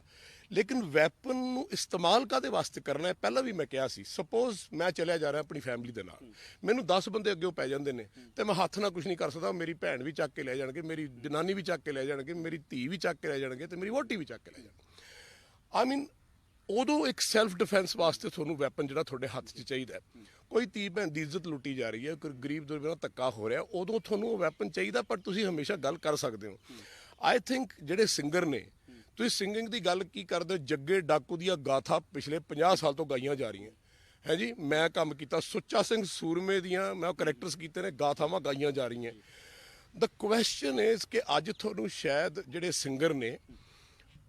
ਲੇਕਿਨ ਵੈਪਨ ਨੂੰ ਇਸਤੇਮਾਲ ਕਾਹਦੇ ਵਾਸਤੇ ਕਰਨਾ ਹੈ, ਪਹਿਲਾਂ ਵੀ ਮੈਂ ਕਿਹਾ ਸੀ। ਸਪੋਜ਼ ਮੈਂ ਚਲਿਆ ਜਾ ਰਿਹਾ ਆਪਣੀ ਫੈਮਿਲੀ ਦੇ ਨਾਲ, ਮੈਨੂੰ 10 ਬੰਦੇ ਅੱਗੇ ਪੈ ਜਾਂਦੇ ਨੇ ਤੇ ਮੈਂ ਹੱਥ ਨਾਲ ਕੁਝ ਨਹੀਂ ਕਰ ਸਕਦਾ। ਮੇਰੀ ਭੈਣ ਵੀ ਚੱਕ ਕੇ ਲੈ ਜਾਣਗੇ, ਮੇਰੀ ਜਨਾਨੀ ਵੀ ਚੱਕ ਕੇ ਲੈ ਜਾਣਗੇ, ਮੇਰੀ ਧੀ ਵੀ ਚੱਕ ਕੇ ਲੈ ਜਾਣਗੇ, ਤੇ ਮੇਰੀ ਵਹੁਟੀ ਵੀ ਚੱਕ ਕੇ ਲੈ ਜਾਣਗੇ। ਆਈ ਮੀਨ, ਉਦੋਂ ਇੱਕ ਸੈਲਫ ਡਿਫੈਂਸ ਵਾਸਤੇ ਤੁਹਾਨੂੰ ਵੈਪਨ ਜਿਹੜਾ ਤੁਹਾਡੇ ਹੱਥ 'ਚ ਚਾਹੀਦਾ। ਕੋਈ ਧੀ ਭੈਣ ਦੀ ਇੱਜ਼ਤ ਲੁੱਟੀ ਜਾ ਰਹੀ ਹੈ, ਕੋਈ ਗਰੀਬ ਦੇ ਨਾਲ ਧੱਕਾ ਹੋ ਰਿਹਾ, ਉਦੋਂ ਤੁਹਾਨੂੰ ਉਹ ਵੈਪਨ ਚਾਹੀਦਾ, ਪਰ ਤੁਸੀਂ ਹਮੇਸ਼ਾ ਗੱਲ ਕਰ ਸਕਦੇ ਹੋ। ਆਈ ਥਿੰਕ ਜਿਹੜੇ ਸਿੰਗਰ ਨੇ, ਤੁਸੀਂ ਸਿੰਗਿੰਗ ਦੀ ਗੱਲ ਕੀ ਕਰਦੇ ਹੋ, ਜੱਗੇ ਡਾਕੂ ਦੀਆਂ ਗਾਥਾ ਪਿਛਲੇ 50 ਸਾਲ ਤੋਂ ਗਾਈਆਂ ਜਾ ਰਹੀਆਂ ਹੈ ਜੀ। ਮੈਂ ਕੰਮ ਕੀਤਾ ਸੁੱਚਾ ਸਿੰਘ ਸੂਰਮੇ ਦੀਆਂ, ਮੈਂ ਉਹ ਕਰੈਕਟਰਸ ਕੀਤੇ ਨੇ, ਗਾਥਾਵਾਂ ਗਾਈਆਂ ਜਾ ਰਹੀਆਂ। ਦ ਕੁਐਸਚਨ ਇਜ਼ ਕਿ ਅੱਜ ਤੁਹਾਨੂੰ ਸ਼ਾਇਦ ਜਿਹੜੇ ਸਿੰਗਰ ਨੇ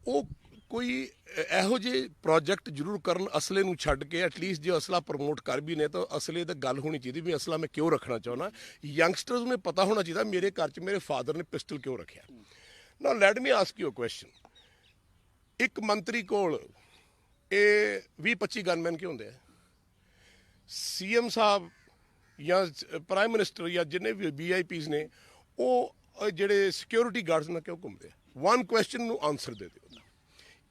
ਉਹ ਕੋਈ ਇਹੋ ਜਿਹੇ ਪ੍ਰੋਜੈਕਟ ਜ਼ਰੂਰ ਕਰਨ ਅਸਲੇ ਨੂੰ ਛੱਡ ਕੇ, ਐਟਲੀਸਟ ਜੇ ਅਸਲਾ ਪ੍ਰਮੋਟ ਕਰ ਵੀ ਨੇ ਤਾਂ ਅਸਲੇ ਦੀ ਗੱਲ ਹੋਣੀ ਚਾਹੀਦੀ ਵੀ ਅਸਲਾ ਮੈਂ ਕਿਉਂ ਰੱਖਣਾ ਚਾਹੁੰਦਾ। ਯੰਗਸਟਰਸ ਨੂੰ ਪਤਾ ਹੋਣਾ ਚਾਹੀਦਾ ਮੇਰੇ ਘਰ 'ਚ ਮੇਰੇ ਫਾਦਰ ਨੇ ਪਿਸਟਲ ਕਿਉਂ ਰੱਖਿਆ। Now let me ask you a question, ਇੱਕ ਮੰਤਰੀ ਕੋਲ ਇਹ 20-25 ਗਨਮੈਨ ਕਿਉਂ ਹੁੰਦੇ ਆ? CM ਸਾਹਿਬ ਜਾਂ ਪ੍ਰਾਈਮ ਮਿਨਿਸਟਰ ਜਾਂ ਜਿੰਨੇ ਵੀ VIPs ਨੇ, ਉਹ ਜਿਹੜੇ ਸਿਕਿਉਰਿਟੀ ਗਾਰਡਸ ਨਾਲ ਕਿਉਂ ਘੁੰਮਦੇ ਆ? ਵਨ ਕੁਐਸਚਨ ਨੂੰ ਆਨਸਰ ਦੇ ਦਿਓ।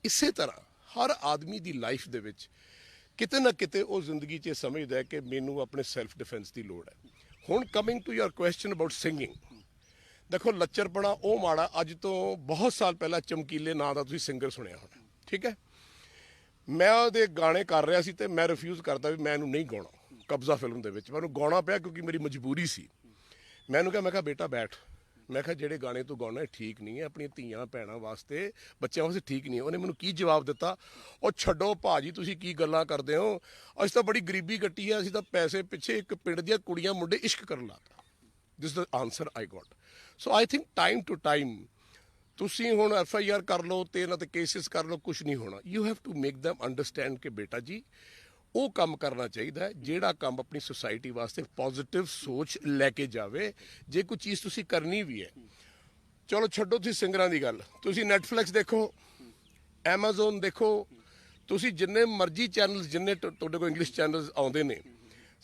ਇਸੇ ਤਰ੍ਹਾਂ ਹਰ ਆਦਮੀ ਦੀ ਲਾਈਫ ਦੇ ਵਿੱਚ ਕਿਤੇ ਨਾ ਕਿਤੇ ਉਹ ਜ਼ਿੰਦਗੀ 'ਚ ਸਮਝਦਾ ਹੈ ਕਿ ਮੈਨੂੰ ਆਪਣੇ ਸੈਲਫ ਡਿਫੈਂਸ ਦੀ ਲੋੜ ਹੈ। ਹੁਣ coming to your question about singing, ਦੇਖੋ ਲੱਚਰਪਣਾ ਉਹ ਮਾੜਾ, ਅੱਜ ਤੋਂ ਬਹੁਤ ਸਾਲ ਪਹਿਲਾਂ ਚਮਕੀਲੇ ਨਾਂ ਦਾ ਤੁਸੀਂ ਸਿੰਗਰ ਸੁਣਿਆ ਹੋਣਾ, ਠੀਕ ਹੈ। ਮੈਂ ਉਹਦੇ ਗਾਣੇ ਕਰ ਰਿਹਾ ਸੀ ਤੇ ਮੈਂ ਰਿਫਿਊਜ਼ ਕਰਦਾ ਵੀ ਮੈਂ ਇਹਨੂੰ ਨਹੀਂ ਗਾਉਣਾ। ਕਬਜ਼ਾ ਫਿਲਮ ਦੇ ਵਿੱਚ ਮੈਨੂੰ ਗਾਉਣਾ ਪਿਆ ਕਿਉਂਕਿ ਮੇਰੀ ਮਜਬੂਰੀ ਸੀ। ਮੈਂ ਉਹਨੂੰ ਕਿਹਾ ਬੇਟਾ ਬੈਠ, ਮੈਂ ਕਿਹਾ ਜਿਹੜੇ ਗਾਣੇ ਤੂੰ ਗਾਉਣਾ ਠੀਕ ਨਹੀਂ ਹੈ, ਆਪਣੀਆਂ ਧੀਆਂ ਭੈਣਾਂ ਵਾਸਤੇ, ਬੱਚਿਆਂ ਵਾਸਤੇ ਠੀਕ ਨਹੀਂ ਹੈ। ਉਹਨੇ ਮੈਨੂੰ ਕੀ ਜਵਾਬ ਦਿੱਤਾ, ਉਹ ਛੱਡੋ ਭਾਜੀ ਤੁਸੀਂ ਕੀ ਗੱਲਾਂ ਕਰਦੇ ਹੋ, ਅਸੀਂ ਤਾਂ ਬੜੀ ਗਰੀਬੀ ਕੱਟੀ ਹੈ, ਅਸੀਂ ਤਾਂ ਪੈਸੇ ਪਿੱਛੇ ਇੱਕ ਪਿੰਡ ਦੀਆਂ ਕੁੜੀਆਂ ਮੁੰਡੇ ਇਸ਼ਕ ਕਰਨ ਲਾਤਾ। This the answer I got. So I think time to time ਤੁਸੀਂ ਹੁਣ FIR ਕਰ ਲਓ ਤੇ ਇਹਨਾਂ ਤੇ ਕੇਸਿਸ ਕਰ ਲਓ, ਕੁਝ ਨਹੀਂ ਹੋਣਾ। You have to make them understand ਕਿ ਬੇਟਾ ਜੀ ਉਹ ਕੰਮ ਕਰਨਾ ਚਾਹੀਦਾ ਹੈ ਜਿਹੜਾ ਕੰਮ ਆਪਣੀ ਸੁਸਾਇਟੀ ਵਾਸਤੇ ਪੋਜ਼ਿਟਿਵ ਸੋਚ ਲੈ ਕੇ ਜਾਵੇ। ਜੇ ਕੋਈ ਚੀਜ਼ ਤੁਸੀਂ ਕਰਨੀ ਵੀ ਹੈ, ਚਲੋ ਛੱਡੋ ਤੁਸੀਂ ਸਿੰਗਰਾਂ ਦੀ ਗੱਲ, ਤੁਸੀਂ ਨੈਟਫਲਿਕਸ ਦੇਖੋ, Amazon ਦੇਖੋ, ਤੁਸੀਂ ਜਿੰਨੇ ਮਰਜ਼ੀ ਚੈਨਲਸ, ਜਿੰਨੇ ਤੁਹਾਡੇ ਕੋਲ ਇੰਗਲਿਸ਼ ਚੈਨਲਸ ਆਉਂਦੇ ਨੇ,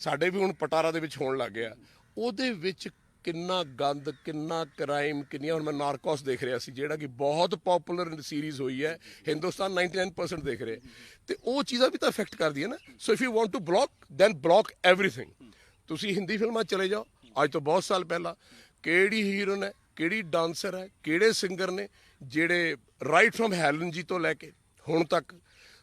ਸਾਡੇ ਵੀ ਹੁਣ ਪਟਾਰਾ ਦੇ ਵਿੱਚ ਹੋਣ ਲੱਗ ਗਿਆ, ਉਹਦੇ ਵਿੱਚ ਕਿੰਨਾ ਗੰਦ, ਕਿੰਨਾ ਕ੍ਰਾਈਮ, ਕਿੰਨੀਆਂ, ਹੁਣ ਮੈਂ ਨਾਰਕੋਸ ਦੇਖ ਰਿਹਾ ਸੀ ਜਿਹੜਾ ਕਿ ਬਹੁਤ ਪਪੂਲਰ ਸੀਰੀਜ਼ ਹੋਈ ਹੈ, ਹਿੰਦੁਸਤਾਨ 99% ਦੇਖ ਰਹੇ, ਤੇ ਉਹ ਚੀਜ਼ਾਂ ਵੀ ਤਾਂ ਅਫੈਕਟ ਕਰਦੀਆਂ ਨਾ। So if you want to block, then block everything. ਤੁਸੀਂ ਹਿੰਦੀ ਫਿਲਮਾਂ ਚਲੇ ਜਾਓ, ਅੱਜ ਤੋਂ ਬਹੁਤ ਸਾਲ ਪਹਿਲਾਂ ਕਿਹੜੀ ਹੀਰੋਇਨ ਹੈ, ਕਿਹੜੀ ਡਾਂਸਰ ਹੈ, ਕਿਹੜੇ ਸਿੰਗਰ ਨੇ ਜਿਹੜੇ ਰਾਈਟ ਫਰਮ ਹੈਲਨ ਜੀ ਤੋਂ ਲੈ ਕੇ ਹੁਣ ਤੱਕ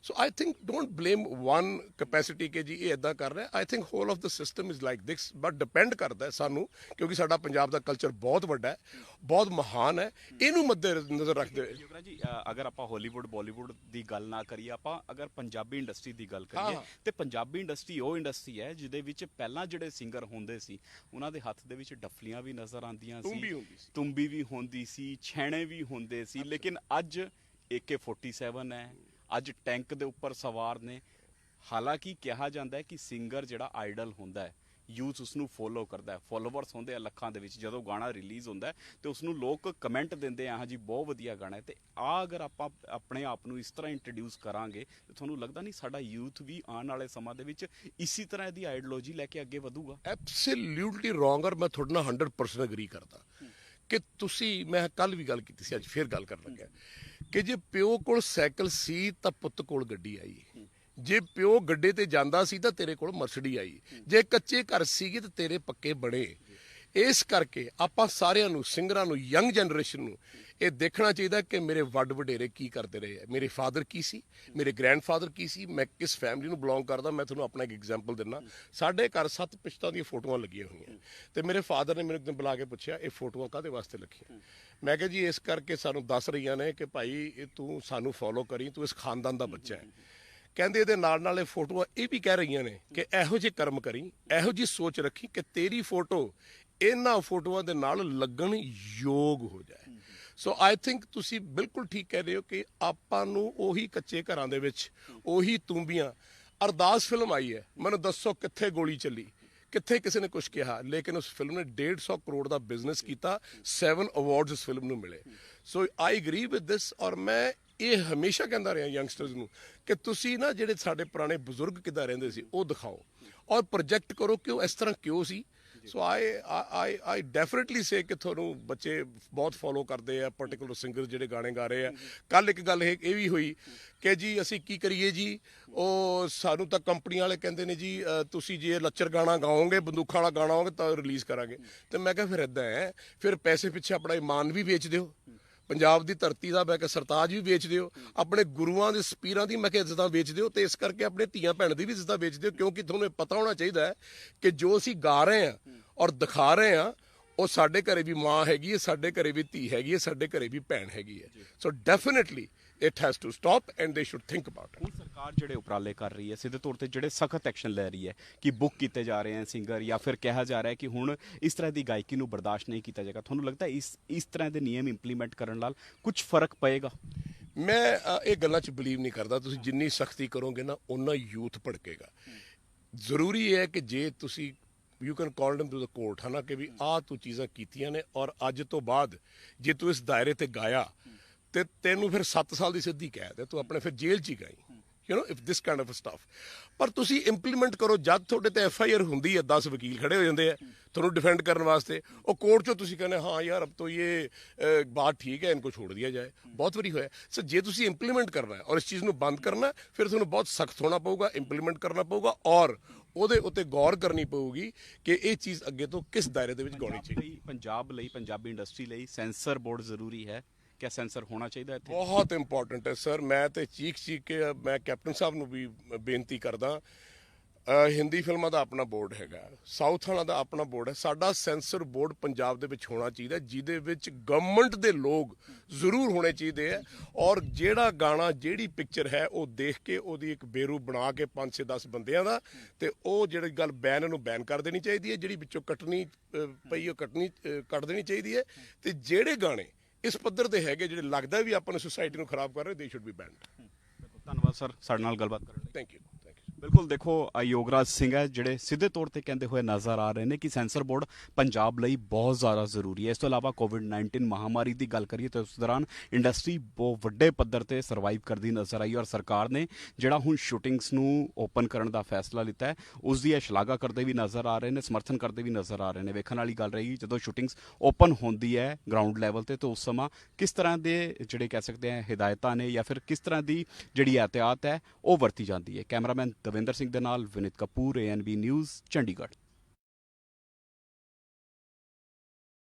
so I think don't blame one capacity ਕਿ ਜੀ ਇਹ ਇਦਾਂ ਕਰ ਰਿਹਾ। I think whole of the system is like this, but depend ਕਰਦਾ ਹੈ ਸਾਨੂੰ, ਕਿਉਂਕਿ ਸਾਡਾ ਪੰਜਾਬ ਦਾ ਕਲਚਰ ਬਹੁਤ ਵੱਡਾ ਹੈ, ਬਹੁਤ ਮਹਾਨ ਹੈ, ਇਹਨੂੰ ਮੱਦੇ ਨਜ਼ਰ ਰੱਖਦੇ ਹੋਏ। ਯੋਗਰਾਜ ਜੀ, ਅਗਰ ਆਪਾਂ ਹਾਲੀਵੁੱਡ ਬਾਲੀਵੁੱਡ ਦੀ ਗੱਲ ਨਾ ਕਰੀਏ, ਆਪਾਂ ਅਗਰ ਪੰਜਾਬੀ ਇੰਡਸਟਰੀ ਦੀ ਗੱਲ ਕਰੀਏ, ਹਾਂ। ਤੇ ਪੰਜਾਬੀ ਇੰਡਸਟਰੀ ਉਹ ਇੰਡਸਟਰੀ ਹੈ ਜਿਹਦੇ ਵਿੱਚ ਪਹਿਲਾਂ ਜਿਹੜੇ ਸਿੰਗਰ ਹੁੰਦੇ ਸੀ ਉਹਨਾਂ ਦੇ ਹੱਥ ਦੇ ਵਿੱਚ ਡੱਫਲੀਆਂ ਵੀ ਨਜ਼ਰ ਆਉਂਦੀਆਂ ਤੂੰਬੀ ਸੀ, ਹੁੰਦੀ ਸੀ। ਤੁੰਬੀ ਵੀ ਹੁੰਦੀ ਸੀ, ਛੈਣੇ ਵੀ ਹੁੰਦੇ ਸੀ, ਲੇਕਿਨ ਅੱਜ AK-47 ਹੈ, ਅੱਜ ਟੈਂਕ ਦੇ ਉੱਪਰ ਸਵਾਰ ਨੇ। ਹਾਲਾਂਕਿ ਕਿਹਾ ਜਾਂਦਾ ਹੈ ਕਿ ਸਿੰਗਰ ਜਿਹੜਾ ਆਈਡਲ ਹੁੰਦਾ ਹੈ, ਯੂਥ ਉਸ ਨੂੰ ਫੋਲੋ ਕਰਦਾ ਹੈ, ਫੋਲੋਵਰਸ ਹੁੰਦੇ ਆ ਲੱਖਾਂ ਦੇ ਵਿੱਚ। ਜਦੋਂ ਗਾਣਾ ਰਿਲੀਜ਼ ਹੁੰਦਾ ਹੈ ਤੇ ਉਸ ਨੂੰ ਲੋਕ ਕਮੈਂਟ ਦਿੰਦੇ ਆ, ਹਾਂ ਜੀ ਬਹੁਤ ਵਧੀਆ ਗਾਣਾ ਹੈ। ਤੇ ਅਗਰ ਆਪਾਂ ਆਪਣੇ ਆਪ ਨੂੰ ਇਸ ਤਰ੍ਹਾਂ ਇੰਟਰੋਡਿਊਸ ਕਰਾਂਗੇ ਤੇ ਤੁਹਾਨੂੰ ਲੱਗਦਾ ਨਹੀਂ ਸਾਡਾ ਯੂਥ ਵੀ ਆਉਣ ਵਾਲੇ ਸਮਾਂ ਦੇ ਵਿੱਚ ਇਸੇ ਤਰ੍ਹਾਂ ਦੀ ਆਈਡੀਓਲੋਜੀ ਲੈ ਕੇ ਅੱਗੇ ਵਧੂਗਾ? ਐਬਸੋਲਿਊਟਲੀ ਰੋਂਗ, ਔਰ ਮੈਂ ਤੁਹਾਡੇ ਨਾਲ 100% ਅਗਰੀ ਕਰਦਾ ਕਿ ਤੁਸੀਂ, ਮੈਂ ਕੱਲ ਵੀ ਗੱਲ ਕੀਤੀ ਸੀ, ਅੱਜ ਫੇਰ ਗੱਲ ਕਰਨ ਲੱਗਿਆ ਕਿ ਜੇ ਪਿਓ ਕੋਲ ਸਾਈਕਲ ਸੀ ਤਾਂ ਪੁੱਤ ਕੋਲ ਗੱਡੀ ਆਈ, ਜੇ ਪਿਓ ਗੱਡੇ ਤੇ ਜਾਂਦਾ ਸੀ ਤਾਂ ਤੇਰੇ ਕੋਲ ਮਰਸਡੀ ਆਈ, ਜੇ ਕੱਚੇ ਘਰ ਸੀਗੇ ਤਾਂ ਤੇਰੇ ਪੱਕੇ ਬਣੇ। ਇਸ ਕਰਕੇ ਆਪਾਂ ਸਾਰਿਆਂ ਨੂੰ, ਸਿੰਗਰਾਂ ਨੂੰ, ਯੰਗ ਜਨਰੇਸ਼ਨ ਨੂੰ ਇਹ ਦੇਖਣਾ ਚਾਹੀਦਾ ਕਿ ਮੇਰੇ ਵੱਡ ਵਡੇਰੇ ਕੀ ਕਰਦੇ ਰਹੇ ਹੈ, ਮੇਰੇ ਫਾਦਰ ਕੀ ਸੀ, ਮੇਰੇ ਗ੍ਰੈਂਡਫਾਦਰ ਕੀ ਸੀ, ਮੈਂ ਕਿਸ ਫੈਮਿਲੀ ਨੂੰ ਬਿਲੋਂਗ ਕਰਦਾ। ਮੈਂ ਤੁਹਾਨੂੰ ਆਪਣਾ ਇੱਕ ਐਗਜ਼ਾਮਪਲ ਦਿੰਦਾ। ਸਾਡੇ ਘਰ 7 ਪਿਸ਼ਤਾਂ ਦੀਆਂ ਫੋਟੋਆਂ ਲੱਗੀਆਂ ਹੋਈਆਂ, ਤੇ ਮੇਰੇ ਫਾਦਰ ਨੇ ਮੈਨੂੰ ਇੱਕ ਦਿਨ ਬੁਲਾ ਕੇ ਪੁੱਛਿਆ ਇਹ ਫੋਟੋਆਂ ਕਾਹਦੇ ਵਾਸਤੇ ਲੱਗੀਆਂ। ਮੈਂ ਕਿਹਾ ਜੀ ਇਸ ਕਰਕੇ ਸਾਨੂੰ ਦੱਸ ਰਹੀਆਂ ਨੇ ਕਿ ਭਾਈ ਇਹ ਤੂੰ ਸਾਨੂੰ ਫੋਲੋ ਕਰੀ, ਤੂੰ ਇਸ ਖਾਨਦਾਨ ਦਾ ਬੱਚਾ ਹੈ। ਕਹਿੰਦੇ ਇਹਦੇ ਨਾਲ ਨਾਲ ਇਹ ਫੋਟੋਆਂ ਇਹ ਵੀ ਕਹਿ ਰਹੀਆਂ ਨੇ ਕਿ ਇਹੋ ਜਿਹੇ ਕਰਮ ਕਰੀ, ਇਹੋ ਜਿਹੀ ਸੋਚ ਰੱਖੀ ਕਿ ਤੇਰੀ ਫੋਟੋ ਇਹਨਾਂ ਫੋਟੋਆਂ ਦੇ ਨਾਲ ਲੱਗਣ ਯੋਗ ਹੋ ਜਾਏ। ਸੋ ਆਈ ਥਿੰਕ ਤੁਸੀਂ ਬਿਲਕੁਲ ਠੀਕ ਕਹਿ ਰਹੇ ਹੋ ਕਿ ਆਪਾਂ ਨੂੰ ਉਹੀ ਕੱਚੇ ਘਰਾਂ ਦੇ ਵਿੱਚ ਉਹੀ ਤੂੰਬੀਆਂ। ਅਰਦਾਸ ਫਿਲਮ ਆਈ ਹੈ, ਮੈਨੂੰ ਦੱਸੋ ਕਿੱਥੇ ਗੋਲੀ ਚੱਲੀ, ਕਿੱਥੇ ਕਿਸੇ ਨੇ ਕੁਝ ਕਿਹਾ, ਲੇਕਿਨ ਉਸ ਫਿਲਮ ਨੇ 150 ਕਰੋੜ ਦਾ ਬਿਜ਼ਨਸ ਕੀਤਾ, 7 ਅਵਾਰਡਸ ਉਸ ਫਿਲਮ ਨੂੰ ਮਿਲੇ। ਸੋ ਆਈ ਐਗਰੀ ਵਿਦ ਦਿਸ, ਔਰ ਮੈਂ ਇਹ ਹਮੇਸ਼ਾ ਕਹਿੰਦਾ ਰਿਹਾ ਯੰਗਸਟਰਸ ਨੂੰ ਕਿ ਤੁਸੀਂ ਨਾ ਜਿਹੜੇ ਸਾਡੇ ਪੁਰਾਣੇ ਬਜ਼ੁਰਗ ਕਿੱਦਾਂ ਰਹਿੰਦੇ ਸੀ ਉਹ ਦਿਖਾਓ ਔਰ ਪ੍ਰੋਜੈਕਟ ਕਰੋ ਕਿ ਉਹ ਇਸ ਤਰ੍ਹਾਂ ਕਿਉਂ ਸੀ। ਸੋ ਆਈ ਡੈਫੀਨਿਟਲੀ ਸੇ ਕਿ ਤੁਹਾਨੂੰ ਬੱਚੇ ਬਹੁਤ ਫੋਲੋ ਕਰਦੇ ਆ ਪਰਟੀਕੂਲਰ ਸਿੰਗਰ ਜਿਹੜੇ ਗਾਣੇ ਗਾ ਰਹੇ ਆ। ਕੱਲ ਇੱਕ ਗੱਲ ਇਹ ਵੀ ਹੋਈ ਕਿ ਜੀ ਅਸੀਂ ਕੀ ਕਰੀਏ ਜੀ, ਉਹ ਸਾਨੂੰ ਤਾਂ ਕੰਪਨੀ ਵਾਲੇ ਕਹਿੰਦੇ ਨੇ ਜੀ ਤੁਸੀਂ ਜੇ ਲੱਚਰ ਗਾਣਾ ਗਾਓਗੇ, ਬੰਦੂਖਾਂ ਵਾਲਾ ਗਾਣਾ ਹੋਗੇ ਤਾਂ ਰਿਲੀਜ਼ ਕਰਾਂਗੇ। ਤੇ ਮੈਂ ਕਿਹਾ ਫਿਰ ਇਦਾਂ ਹੈ, ਫਿਰ ਪੈਸੇ ਪਿੱਛੇ ਆਪਣਾ ਇਮਾਨ ਵੀ ਵੇਚ ਦਿਓ, ਪੰਜਾਬ ਦੀ ਧਰਤੀ ਦਾ ਮੈਂ ਕਿਹਾ ਸਰਤਾਜ ਵੀ ਵੇਚ ਦਿਓ, ਆਪਣੇ ਗੁਰੂਆਂ ਦੇ ਸਪੀਰਾਂ ਦੀ ਮੈਂ ਕਿਹਾ ਇੱਜ਼ਤਾਂ ਵੇਚ ਦਿਓ, ਤੇ ਇਸ ਕਰਕੇ ਆਪਣੇ ਧੀਆਂ ਭੈਣ ਦੀ ਵੀ ਇੱਜ਼ਤਾਂ ਵੇਚ ਦਿਓ। ਕਿਉਂਕਿ ਤੁਹਾਨੂੰ ਇਹ ਪਤਾ ਹੋਣਾ ਚਾਹੀਦਾ ਹੈ ਕਿ ਜੋ ਅਸੀਂ ਗਾ ਰਹੇ ਹਾਂ ਔਰ ਦਿਖਾ ਰਹੇ ਹਾਂ ਉਹ ਸਾਡੇ ਘਰੇ ਵੀ ਮਾਂ ਹੈਗੀ ਹੈ, ਸਾਡੇ ਘਰੇ ਵੀ ਧੀ ਹੈਗੀ ਹੈ, ਸਾਡੇ ਘਰੇ ਵੀ ਭੈਣ ਹੈਗੀ ਹੈ। So definitely it has to stop and they should think about it. ਹੁਣ ਸਰਕਾਰ ਜਿਹੜੇ ਉਪਰਾਲੇ ਕਰ ਰਹੀ ਹੈ, ਸਿੱਧੇ ਤੌਰ ਤੇ ਜਿਹੜੇ ਸਖਤ ਐਕਸ਼ਨ ਲੈ ਰਹੀ ਹੈ ਕਿ ਬੁੱਕ ਕੀਤੇ ਜਾ ਰਹੇ ਹਨ ਸਿੰਗਰ, ਜਾਂ ਫਿਰ ਕਿਹਾ ਜਾ ਰਿਹਾ ਹੈ ਕਿ ਹੁਣ ਇਸ ਤਰ੍ਹਾਂ ਦੀ ਗਾਇਕੀ ਨੂੰ ਬਰਦਾਸ਼ਤ ਨਹੀਂ ਕੀਤਾ ਜਾਏਗਾ, ਤੁਹਾਨੂੰ ਲੱਗਦਾ ਇਸ ਤਰ੍ਹਾਂ ਦੇ ਨਿਯਮ ਇੰਪਲੀਮੈਂਟ ਕਰਨ ਨਾਲ ਕੁਝ ਫਰਕ ਪਏਗਾ? ਮੈਂ ਇਹ ਗੱਲਾਂ 'ਚ ਬਿਲੀਵ ਨਹੀਂ ਕਰਦਾ। ਤੁਸੀਂ ਜਿੰਨੀ ਸਖਤੀ ਕਰੋਗੇ ਨਾ ਓਨਾ ਯੂਥ ਭੜਕੇਗਾ। ਜ਼ਰੂਰੀ ਹੈ ਕਿ ਜੇ ਤੁਸੀਂ you can call them to the court, ਹੈ ਨਾ, ਕਿ ਵੀ ਆਹ ਤੂੰ ਚੀਜ਼ਾਂ ਕੀਤੀਆਂ ਨੇ ਔਰ ਅੱਜ ਤੋਂ ਬਾਅਦ ਜੇ ਤੂੰ ਇਸ ਦਾਇਰੇ ਤੇ ਗਾਇਆ ਤੇ ਤੈਨੂੰ ਫਿਰ 7 ਸਾਲ ਦੀ ਸਿੱਧੀ ਕੈਦ ਹੈ, ਤੂੰ ਆਪਣੇ ਫਿਰ ਜੇਲ੍ਹ 'ਚ ਹੀ ਗਈ, you know, if this kind of stuff. ਪਰ ਤੁਸੀਂ ਇੰਪਲੀਮੈਂਟ ਕਰੋ। ਜਦ ਤੁਹਾਡੇ ਤੇ FIR ਹੁੰਦੀ ਹੈ 10 ਵਕੀਲ ਖੜੇ ਹੋ ਜਾਂਦੇ ਆ ਤੁਹਾਨੂੰ डिफेंड करने वास्ते, और कोर्ट चो तुसी कहने हाँ यार अब तो ये बात ठीक है, इनको छोड़ दिया जाए, बहुत बारी होया। सो जे तुसी इंप्लीमेंट करना है और इस चीज़ ਨੂੰ ਬੰਦ ਕਰਨਾ, ਫਿਰ ਤੁਹਾਨੂੰ ਬਹੁਤ ਸਖਤ ਹੋਣਾ ਪਊਗਾ, ਇੰਪਲੀਮੈਂਟ ਕਰਨਾ ਪਊਗਾ ਔਰ ਉਹਦੇ ਉੱਤੇ ਗੌਰ ਕਰਨੀ ਪਊਗੀ ਕਿ ਇਹ ਚੀਜ਼ ਅੱਗੇ ਤੋਂ ਕਿਸ ਦਾਇਰੇ ਦੇ ਵਿੱਚ ਗਾਉਣੀ ਚਾਹੀਦੀ। ਪੰਜਾਬ ਲਈ, ਪੰਜਾਬੀ ਇੰਡਸਟਰੀ ਲਈ ਸੈਂਸਰ ਬੋਰਡ ਜ਼ਰੂਰੀ ਹੈ, क्या सेंसर होना चाहिए ਇੱਥੇ? ਬਹੁਤ ਇੰਪੋਰਟੈਂਟ ਹੈ ਸਰ। ਮੈਂ ਤੇ ਚੀਖ ਕੇ ਮੈਂ ਕੈਪਟਨ ਸਾਹਿਬ ਨੂੰ ਵੀ ਬੇਨਤੀ ਕਰਦਾ, ਹਿੰਦੀ ਫਿਲਮਾਂ ਦਾ ਆਪਣਾ ਬੋਰਡ ਹੈਗਾ, ਸਾਊਥ ਵਾਲਾ ਦਾ ਆਪਣਾ ਬੋਰਡ ਹੈ, ਸਾਡਾ ਸੈਂਸਰ ਬੋਰਡ ਪੰਜਾਬ ਦੇ ਵਿੱਚ ਹੋਣਾ ਚਾਹੀਦਾ ਜਿਹਦੇ ਵਿੱਚ ਗਵਰਨਮੈਂਟ ਦੇ ਲੋਕ ਜ਼ਰੂਰ ਹੋਣੇ ਚਾਹੀਦੇ ਹੈ ਔਰ ਜਿਹੜਾ ਗਾਣਾ ਜਿਹੜੀ ਪਿਕਚਰ ਹੈ ਉਹ ਦੇਖ ਕੇ ਉਹਦੀ ਇੱਕ ਬੇਰੂ ਬਣਾ ਕੇ 5-10 ਬੰਦਿਆਂ ਦਾ, ਤੇ ਉਹ ਜਿਹੜੀ ਗੱਲ ਬੈਨ ਨੂੰ ਬੈਨ ਕਰ ਦੇਣੀ ਚਾਹੀਦੀ ਹੈ, ਜਿਹੜੀ ਵਿੱਚੋਂ ਕੱਟਣੀ ਪਈ ਉਹ ਕੱਟ ਦੇਣੀ ਚਾਹੀਦੀ ਹੈ, ਤੇ ਜਿਹੜੇ ਗਾਣੇ ਇਸ ਪੱਧਰ ਤੇ ਹੈਗੇ ਜਿਹੜੇ ਲੱਗਦਾ ਵੀ ਆਪਾਂ ਨੂੰ ਸੁਸਾਇਟੀ ਨੂੰ ਖਰਾਬ ਕਰ ਰਹੇ, ਦੇ ਸ਼ੁੱਡ ਬੀ ਬੈਂਡ। ਧੰਨਵਾਦ ਸਰ ਸਾਡੇ ਨਾਲ ਗੱਲਬਾਤ ਕਰਨ ਲਈ। Thank you. ਬਿਲਕੁਲ, ਦੇਖੋ ਯੋਗਰਾਜ ਸਿੰਘ ਹੈ ਜਿਹੜੇ ਸਿੱਧੇ ਤੌਰ ਤੇ ਕਹਿੰਦੇ ਹੋਏ ਨਜ਼ਰ ਆ ਰਹੇ ਨੇ ਕਿ ਸੈਂਸਰ ਬੋਰਡ ਪੰਜਾਬ ਲਈ ਬਹੁਤ ਜ਼ਿਆਦਾ ਜ਼ਰੂਰੀ ਹੈ। ਇਸ ਤੋਂ ਇਲਾਵਾ ਕੋਵਿਡ-19 ਮਹਾਮਾਰੀ ਦੀ ਗੱਲ ਕਰੀਏ ਤਾਂ ਉਸ ਦੌਰਾਨ ਇੰਡਸਟਰੀ ਬਹੁਤ ਵੱਡੇ ਪੱਧਰ ਤੇ ਸਰਵਾਈਵ ਕਰਦੀ ਨਜ਼ਰ ਆਈ ਔਰ ਸਰਕਾਰ ਨੇ ਜਿਹੜਾ ਹੁਣ ਸ਼ੂਟਿੰਗਸ ਨੂੰ ਓਪਨ ਕਰਨ ਦਾ ਫੈਸਲਾ ਲਿੱਤਾ ਹੈ ਉਸ ਦੀ ਸ਼ਲਾਘਾ ਕਰਦੇ ਵੀ ਨਜ਼ਰ ਆ ਰਹੇ ਨੇ, ਸਮਰਥਨ ਕਰਦੇ ਵੀ ਨਜ਼ਰ ਆ ਰਹੇ ਨੇ। ਵੇਖਣ ਵਾਲੀ ਗੱਲ ਰਹੀ ਜਦੋਂ ਸ਼ੂਟਿੰਗਸ ਓਪਨ ਹੁੰਦੀ ਹੈ ਗਰਾਊਂਡ ਲੈਵਲ ਤੇ ਤਾਂ ਉਸ ਸਮਾਂ ਕਿਸ ਤਰ੍ਹਾਂ ਦੇ ਜਿਹੜੇ ਕਹਿ ਸਕਦੇ ਆ ਹਿਦਾਇਤਾਂ ਨੇ ਜਾਂ ਫਿਰ ਕਿਸ ਤਰ੍ਹਾਂ ਦੀ ਜਿਹੜੀ ਇਹਤਿਆਤ ਹੈ ਉਹ ਵਰਤੀ ਜਾਂਦੀ ਹੈ। ਕੈਮਰਾਮੈਨ ਦਵਿੰਦਰ ਸਿੰਘ ਦੇ ਨਾਲ ਵਿਨੀਤ ਕਪੂਰ, ANB ਨਿਊਜ਼, ਚੰਡੀਗੜ੍ਹ।